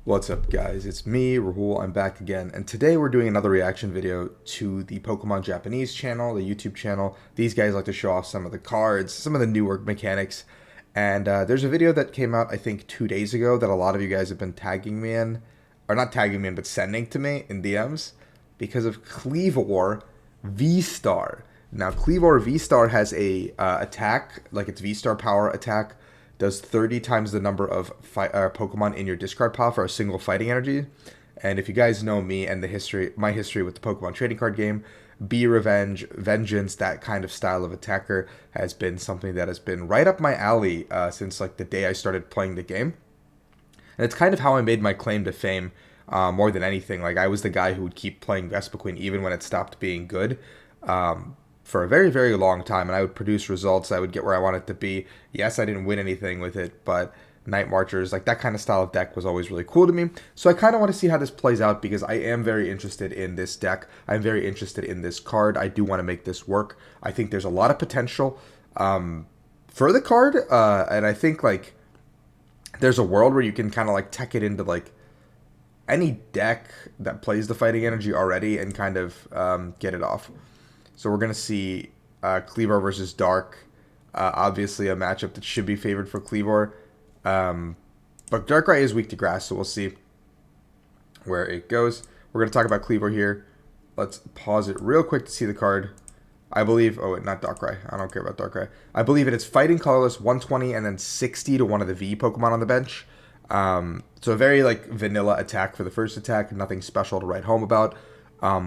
What's up, guys? It's me, Rahul. I'm back again, and today we're doing another reaction video to the Pokemon Japanese channel, the YouTube channel. These guys like to show off some of the cards, some of the newer mechanics, and there's a video that came out, I think, 2 days ago that a lot of you guys have been tagging me in, or not tagging me in, but sending to me in DMs because of Kleavor VSTAR. Now, Kleavor VSTAR has a attack, like its VSTAR power attack, does 30 times the number of Pokemon in your discard pile for a single fighting energy. And if you guys know me and my history with the Pokemon trading card game, Be Revenge, Vengeance, that kind of style of attacker has been something that has been right up my alley since like the day I started playing the game. And it's kind of how I made my claim to fame more than anything. Like, I was the guy who would keep playing Vespiquen even when it stopped being good. For a very, very long time, and I would produce results. I would get where I wanted to be. Yes, I didn't win anything with it, but Night Marchers, like that kind of style of deck was always really cool to me. So I kind of want to see how this plays out because I am very interested in this deck. I'm very interested in this card. I do want to make this work. I think there's a lot of potential for the card, and I think like there's a world where you can kind of like tech it into like any deck that plays the fighting energy already and kind of get it off. So we're going to see Kleavor versus Dark. Obviously a matchup that should be favored for Kleavor. But Darkrai is weak to grass, so we'll see where it goes. We're going to talk about Kleavor here. Let's pause it real quick to see the card. I believe... Oh, wait, not Darkrai. I don't care about Darkrai. I believe it is Fighting Colorless, 120, and then 60 to one of the V Pokemon on the bench. So a very like vanilla attack for the first attack. Nothing special to write home about.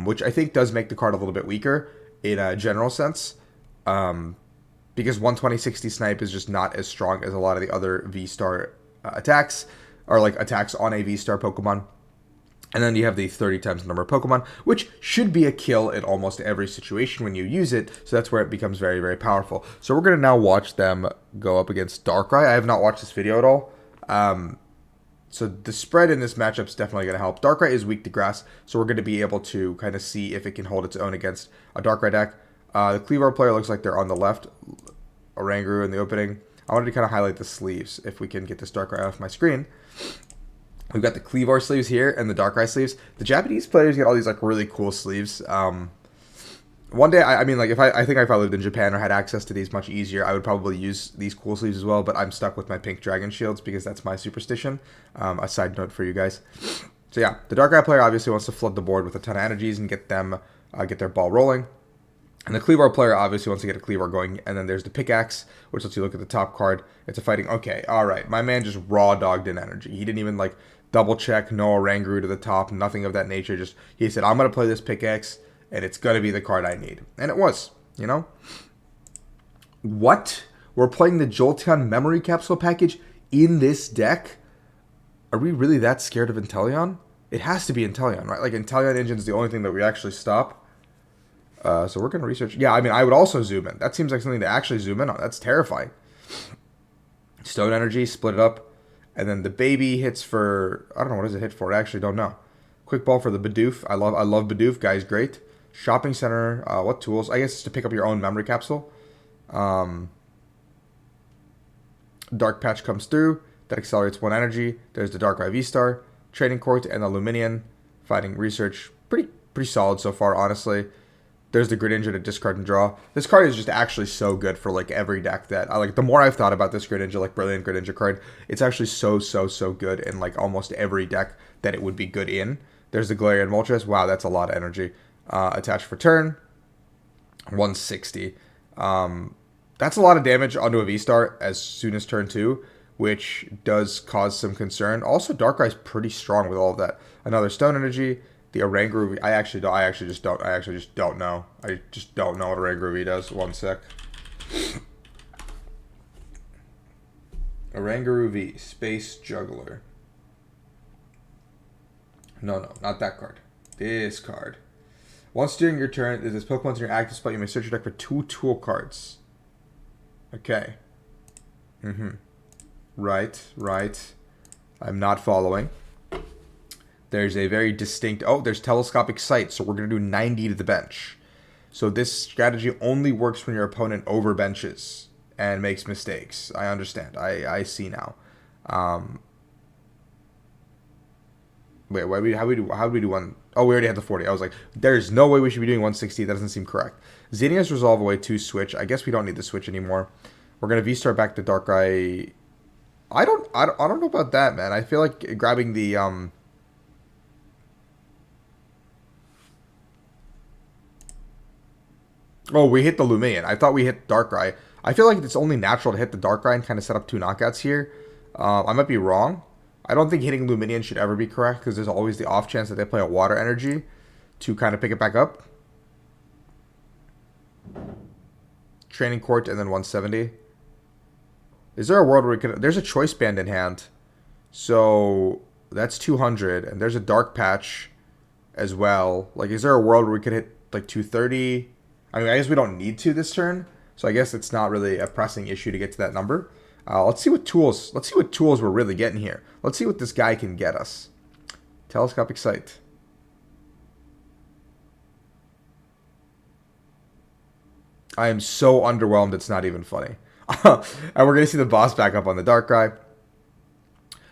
Which I think does make the card a little bit weaker in a general sense, because 120-60 snipe is just not as strong as a lot of the other V-Star attacks, or like attacks on a V-Star Pokemon. And then you have the 30 times the number of Pokemon, which should be a kill in almost every situation when you use it, so that's where it becomes very, very powerful. So we're going to now watch them go up against Darkrai. I have not watched this video at all. So the spread in this matchup is definitely going to help. Darkrai is weak to grass, so we're going to be able to kind of see if it can hold its own against a Darkrai deck. The Kleavor player looks like they're on the left. Oranguru in the opening. I wanted to kind of highlight the sleeves if we can get this Darkrai off my screen. We've got the Kleavor sleeves here and the Darkrai sleeves. The Japanese players get all these like really cool sleeves. One day, I mean, like, I think if I lived in Japan or had access to these much easier, I would probably use these cool sleeves as well, but I'm stuck with my pink dragon shields because that's my superstition. A side note for you guys. So yeah, the Darkrai player obviously wants to flood the board with a ton of energies and get them, get their ball rolling. And the Kleavor player obviously wants to get a Kleavor going, and then there's the Pickaxe, which lets you look at the top card. It's a fighting, okay, alright, my man just raw dogged in energy. He didn't even, like, double check, no Oranguru to the top, nothing of that nature. Just, he said, I'm going to play this Pickaxe, and it's going to be the card I need. And it was, you know? What? We're playing the Jolteon Memory Capsule package in this deck? Are we really that scared of Inteleon? It has to be Inteleon, right? Like, Inteleon Engine's the only thing that we actually stop. So we're going to research. Yeah, I mean, I would also zoom in. That seems like something to actually zoom in on. That's terrifying. Stone Energy, split it up. And then the baby hits for... I don't know, what does it hit for? I actually don't know. Quick Ball for the Bidoof. I love Bidoof. Guy's great. Shopping Center, what tools? I guess it's to pick up your own memory capsule. Dark Patch comes through. That accelerates one energy. There's the Darkrai V-Star, Trading Court, and the Luminion. Fighting Research. Pretty solid so far, honestly. There's the Greninja to discard and draw. This card is just actually so good for like every deck that I like. The more I've thought about this Greninja, like brilliant Greninja card, it's actually so good in like almost every deck that it would be good in. There's the Galarian Moltres. Wow, that's a lot of energy. Attached for turn, 160. That's a lot of damage onto a V-Star as soon as turn 2, which does cause some concern. Also, Darkrai's pretty strong with all of that. Another Stone Energy. The Oranguru, I actually just don't know. I just don't know what Oranguru does. One sec. Oranguru V, Space Juggler. No, not that card. This card. Once during your turn, if this Pokemon's in your active spot, you may search your deck for 2 tool cards. Okay. Right. I'm not following. There's a very distinct... Oh, there's Telescopic Sight, so we're going to do 90 to the bench. So this strategy only works when your opponent overbenches and makes mistakes. I understand. I see now. Wait, how do we do one? Oh, we already had the 40. I was like, there's no way we should be doing 160. That doesn't seem correct. Zinnia's Resolve away to switch. I guess we don't need the switch anymore. We're gonna V-Star back to Darkrai. I don't know about that, man. I feel like grabbing the Oh, we hit the Lumineon. I thought we hit Darkrai. I feel like it's only natural to hit the Darkrai and kind of set up 2 knockouts here. I might be wrong. I don't think hitting Lumineon should ever be correct because there's always the off chance that they play a Water Energy to kind of pick it back up. Training Court and then 170. Is there a world where we can... There's a Choice Band in hand. So that's 200. And there's a Dark Patch as well. Like, is there a world where we could hit like 230? I mean, I guess we don't need to this turn. So I guess it's not really a pressing issue to get to that number. Let's see what tools we're really getting here. Let's see what this guy can get us. Telescopic Sight. I am so underwhelmed it's not even funny. And we're going to see the boss back up on the Darkrai.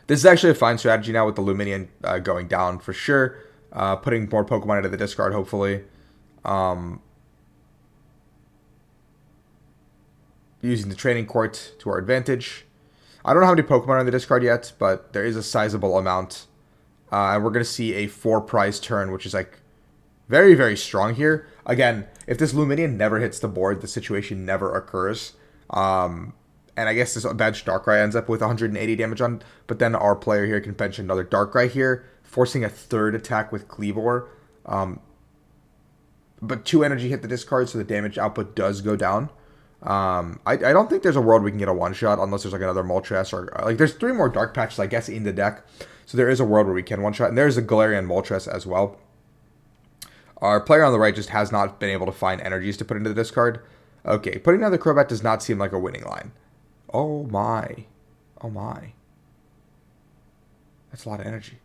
This is actually a fine strategy now with the Lumineon going down for sure. Putting more Pokemon into the discard, hopefully. Using the Training Court to our advantage. I don't know how many Pokemon are in the discard yet, but there is a sizable amount. And we're going to see a 4-prize turn, which is like very, very strong here. Again, if this Lumineon never hits the board, the situation never occurs. And I guess this bench Darkrai ends up with 180 damage on, but then our player here can bench another Darkrai here, forcing a 3rd attack with Kleavor. But 2 energy hit the discard, so the damage output does go down. I don't think there's a world we can get a one-shot unless there's like another Moltres or like there's 3 more Dark Patches I guess in the deck. So there is a world where we can one-shot, and there's a Galarian Moltres as well. Our player on the right just has not been able to find energies to put into the discard. Okay, putting down the Crobat does not seem like a winning line. Oh my. Oh my. That's a lot of energy.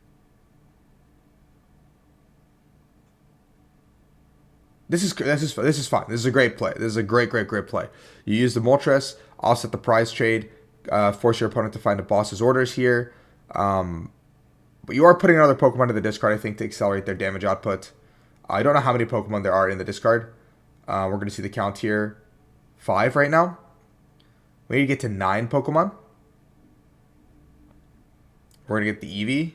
This is fine. This is a great play. This is a great play. You use the Moltres, offset the prize trade, force your opponent to find a boss's orders here. But you are putting another Pokemon in the discard, I think, to accelerate their damage output. I don't know how many Pokemon there are in the discard. We're going to see the count here. 5 right now. We need to get to 9 Pokemon. We're going to get the Eevee.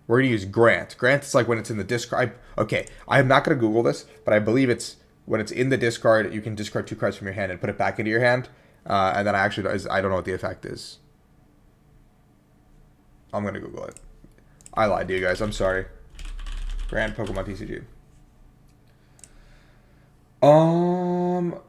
We're going to use Grant. Grant is like when it's in the discard. Okay, I'm not going to Google this, but I believe it's when it's in the discard, you can discard 2 cards from your hand and put it back into your hand. And then I don't know what the effect is. I'm going to Google it. I lied to you guys. I'm sorry. Grant Pokemon TCG.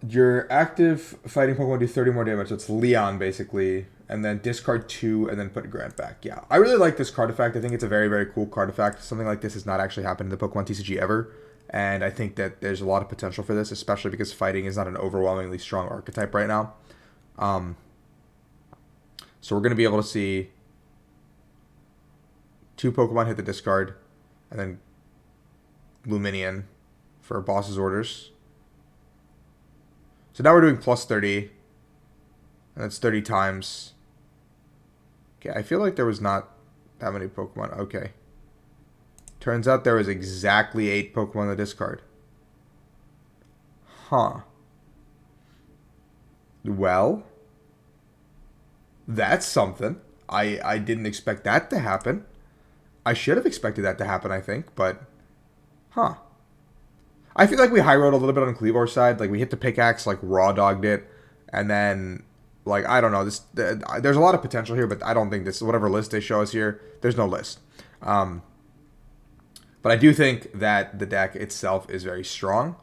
Your active fighting Pokemon do 30 more damage. So it's Leon, basically. And then discard 2 and then put Grant back. Yeah, I really like this card effect. I think it's a very, very cool card effect. Something like this has not actually happened in the Pokemon TCG ever. And I think that there's a lot of potential for this, especially because fighting is not an overwhelmingly strong archetype right now. So we're going to be able to see 2 Pokemon hit the discard. And then Lumineon for boss's orders. So now we're doing plus 30. And that's 30 times. Okay, I feel like there was not that many Pokemon. Okay. Turns out there was exactly 8 Pokemon in the discard. Huh. Well, that's something. I didn't expect that to happen. I should have expected that to happen, I think, but huh. I feel like we high rolled a little bit on Kleavor's side. Like we hit the pickaxe, like raw dogged it, and then like I don't know. There's a lot of potential here, but I don't think this whatever list they show us here. There's no list. But I do think that the deck itself is very strong.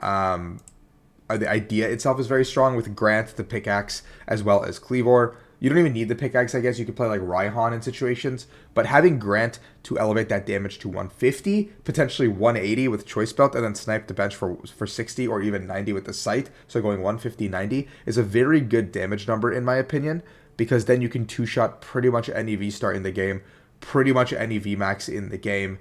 The idea itself is very strong with Grant, the pickaxe, as well as Kleavor. You don't even need the pickaxe, I guess. You could play like Raihan in situations. But having Grant to elevate that damage to 150, potentially 180 with Choice Belt, and then snipe the bench for 60 or even 90 with the Sight, so going 150, 90, is a very good damage number in my opinion, because then you can two-shot pretty much any V-Star in the game, pretty much any VMAX in the game,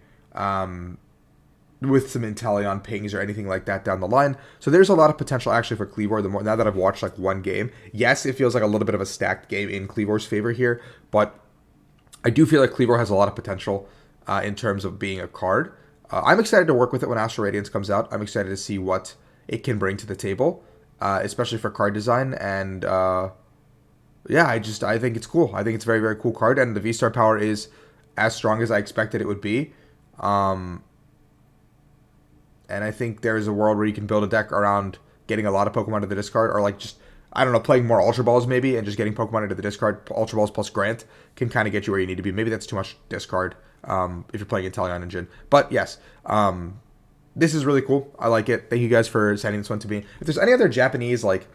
with some Inteleon pings or anything like that down the line. So there's a lot of potential actually for Kleavor. Now that I've watched like one game, yes, it feels like a little bit of a stacked game in Kleavor's favor here, but I do feel like Kleavor has a lot of potential. in terms of being a card. I'm excited to work with it when Astral Radiance comes out. I'm excited to see what it can bring to the table, especially for card design. And yeah, I think it's cool. I think it's a very, very cool card, and the V-Star power is as strong as I expected it would be. And I think there's a world where you can build a deck around getting a lot of Pokemon to the discard, or like just, I don't know, playing more Ultra Balls maybe, and just getting Pokemon into the discard. Ultra Balls plus Grant can kind of get you where you need to be. Maybe that's too much discard if you're playing Inteleon Engine. But yes, this is really cool. I like it. Thank you guys for sending this one to me. If there's any other Japanese like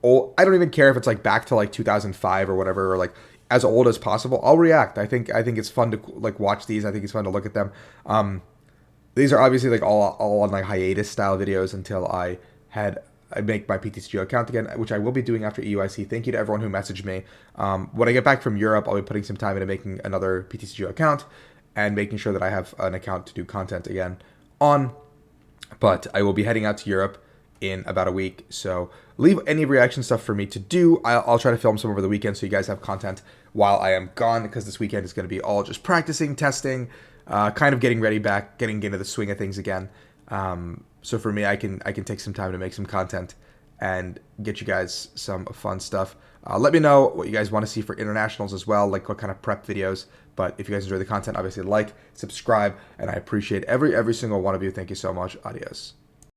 old, I don't even care if it's like back to like 2005 or whatever, or like as old as possible, I'll react. I think it's fun to like watch these. I think it's fun to look at them. These are obviously like all on like hiatus style videos until I make my PTCGO account again, which I will be doing after EUIC. Thank you to everyone who messaged me. When I get back from Europe, I'll be putting some time into making another PTCGO account and making sure that I have an account to do content again on. But I will be heading out to Europe in about a week, so leave any reaction stuff for me to do. I'll try to film some over the weekend so you guys have content while I am gone, because this weekend is going to be all just practicing, testing, kind of getting ready back, getting into the swing of things again. So for me, I can take some time to make some content and get you guys some fun stuff. Let me know what you guys want to see for internationals as well, like what kind of prep videos. But if you guys enjoy the content, obviously like, subscribe, and I appreciate every single one of you. Thank you so much. Adios.